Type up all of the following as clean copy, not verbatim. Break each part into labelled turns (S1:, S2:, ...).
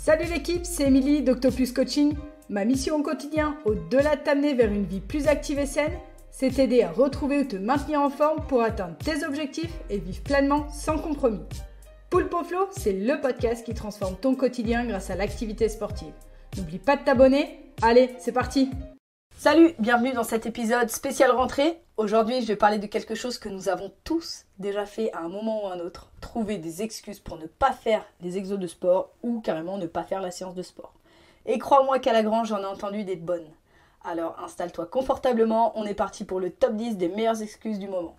S1: Salut l'équipe, c'est Émilie d'Octopus Coaching. Ma mission au quotidien, au-delà de t'amener vers une vie plus active et saine, c'est t'aider à retrouver ou te maintenir en forme pour atteindre tes objectifs et vivre pleinement sans compromis. Poulpe au Flow, c'est le podcast qui transforme ton quotidien grâce à l'activité sportive. N'oublie pas de t'abonner. Allez, c'est parti! Salut, bienvenue dans cet épisode spécial rentrée. Aujourd'hui, je vais parler de quelque chose que nous avons tous déjà fait à un moment ou à un autre. Trouver des excuses pour ne pas faire les exos de sport ou carrément ne pas faire la séance de sport. Et crois-moi qu'à la grange, j'en ai entendu des bonnes. Alors installe-toi confortablement, on est parti pour le top 10 des meilleures excuses du moment.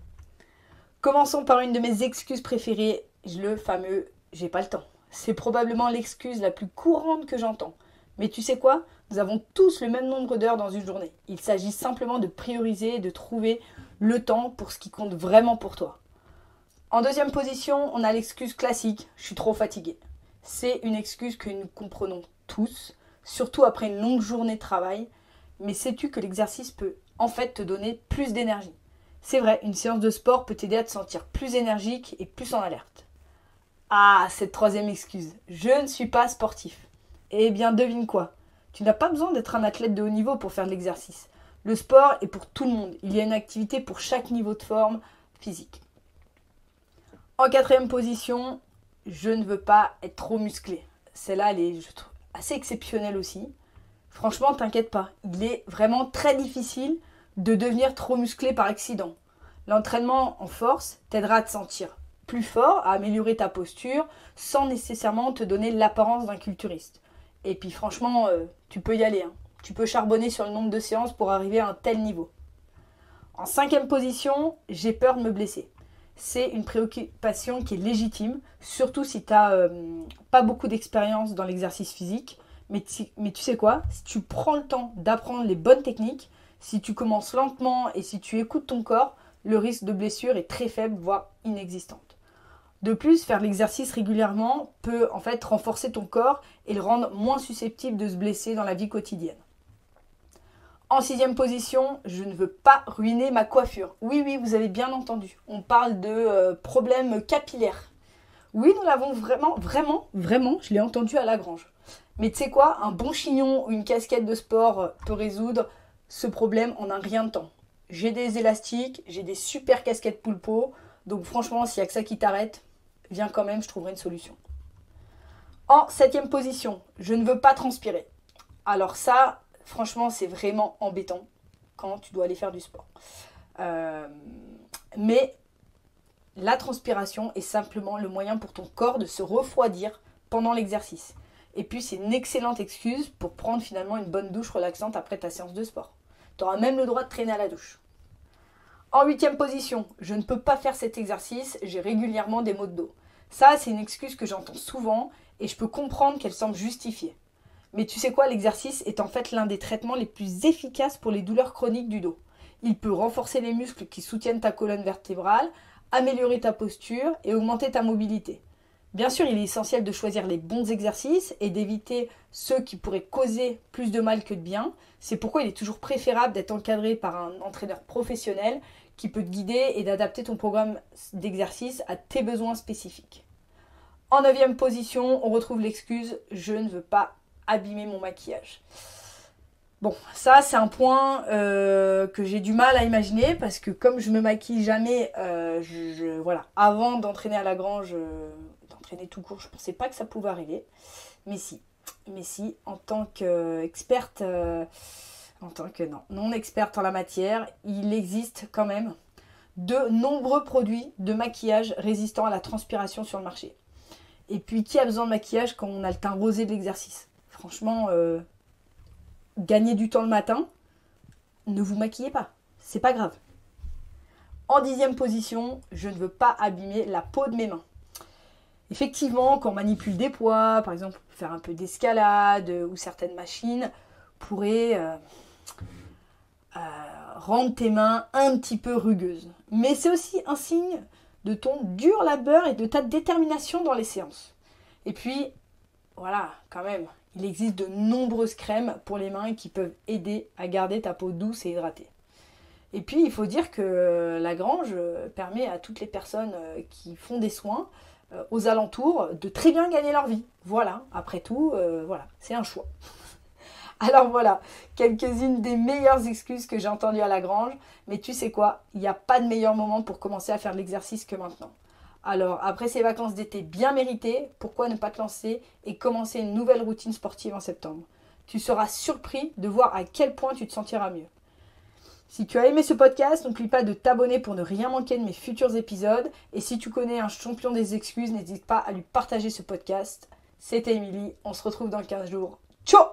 S1: Commençons par une de mes excuses préférées, le fameux « j'ai pas le temps ». C'est probablement l'excuse la plus courante que j'entends. Mais tu sais quoi ? Nous avons tous le même nombre d'heures dans une journée. Il s'agit simplement de prioriser et de trouver le temps pour ce qui compte vraiment pour toi. En deuxième position, on a l'excuse classique « je suis trop fatigué ». C'est une excuse que nous comprenons tous, surtout après une longue journée de travail. Mais sais-tu que l'exercice peut en fait te donner plus d'énergie ? C'est vrai, une séance de sport peut t'aider à te sentir plus énergique et plus en alerte. Ah, cette troisième excuse, je ne suis pas sportif. Eh bien, devine quoi ? Tu n'as pas besoin d'être un athlète de haut niveau pour faire de l'exercice. Le sport est pour tout le monde. Il y a une activité pour chaque niveau de forme physique. En quatrième position, je ne veux pas être trop musclé. Celle-là, elle est je trouve, assez exceptionnelle aussi. Franchement, t'inquiète pas. Il est vraiment très difficile de devenir trop musclé par accident. L'entraînement en force t'aidera à te sentir plus fort, à améliorer ta posture, sans nécessairement te donner l'apparence d'un culturiste. Et puis franchement, tu peux y aller. Tu peux charbonner sur le nombre de séances pour arriver à un tel niveau. En cinquième position, j'ai peur de me blesser. C'est une préoccupation qui est légitime, surtout si tu n'as pas beaucoup d'expérience dans l'exercice physique. Mais tu sais quoi ? Si tu prends le temps d'apprendre les bonnes techniques, si tu commences lentement et si tu écoutes ton corps, le risque de blessure est très faible, voire inexistante. De plus, faire l'exercice régulièrement peut en fait renforcer ton corps et le rendre moins susceptible de se blesser dans la vie quotidienne. En sixième position, je ne veux pas ruiner ma coiffure. Oui, vous avez bien entendu. On parle de problèmes capillaires. Oui, nous l'avons vraiment, je l'ai entendu à la grange. Mais tu sais quoi, un bon chignon ou une casquette de sport peut résoudre ce problème en un rien de temps. J'ai des élastiques, j'ai des super casquettes poulpeau, donc franchement, s'il n'y a que ça qui t'arrête, viens quand même, je trouverai une solution. En septième position, je ne veux pas transpirer. Alors ça, franchement, c'est vraiment embêtant quand tu dois aller faire du sport. Mais la transpiration est simplement le moyen pour ton corps de se refroidir pendant l'exercice. Et puis, c'est une excellente excuse pour prendre finalement une bonne douche relaxante après ta séance de sport. Tu auras même le droit de traîner à la douche. En huitième position, je ne peux pas faire cet exercice, j'ai régulièrement des maux de dos. Ça, c'est une excuse que j'entends souvent et je peux comprendre qu'elle semble justifiée. Mais tu sais quoi, l'exercice est en fait l'un des traitements les plus efficaces pour les douleurs chroniques du dos. Il peut renforcer les muscles qui soutiennent ta colonne vertébrale, améliorer ta posture et augmenter ta mobilité. Bien sûr, il est essentiel de choisir les bons exercices et d'éviter ceux qui pourraient causer plus de mal que de bien. C'est pourquoi il est toujours préférable d'être encadré par un entraîneur professionnel qui peut te guider et d'adapter ton programme d'exercice à tes besoins spécifiques. En neuvième position, on retrouve l'excuse « je ne veux pas abîmer mon maquillage ». Bon, ça c'est un point que j'ai du mal à imaginer parce que comme je me maquille jamais, voilà, avant d'entraîner à la grange, d'entraîner tout court, je ne pensais pas que ça pouvait arriver. Mais si, en tant qu'experte, non experte en la matière, il existe quand même de nombreux produits de maquillage résistants à la transpiration sur le marché. Et puis, qui a besoin de maquillage quand on a le teint rosé de l'exercice ? Franchement, gagner du temps le matin, ne vous maquillez pas, c'est pas grave. En dixième position, je ne veux pas abîmer la peau de mes mains. Effectivement, quand on manipule des poids, par exemple, faire un peu d'escalade ou certaines machines, pourraient rendre tes mains un petit peu rugueuses. Mais c'est aussi un signe de ton dur labeur et de ta détermination dans les séances. Et puis, voilà, quand même, il existe de nombreuses crèmes pour les mains qui peuvent aider à garder ta peau douce et hydratée. Et puis, il faut dire que la grange permet à toutes les personnes qui font des soins aux alentours de très bien gagner leur vie. Voilà, après tout, voilà, c'est un choix. Alors voilà, quelques-unes des meilleures excuses que j'ai entendues à la grange. Mais tu sais quoi, il n'y a pas de meilleur moment pour commencer à faire l'exercice que maintenant. Alors, après ces vacances d'été bien méritées, pourquoi ne pas te lancer et commencer une nouvelle routine sportive en septembre? Tu seras surpris de voir à quel point tu te sentiras mieux. Si tu as aimé ce podcast, n'oublie pas de t'abonner pour ne rien manquer de mes futurs épisodes. Et si tu connais un champion des excuses, n'hésite pas à lui partager ce podcast. C'était Émilie, on se retrouve dans 15 jours. Ciao!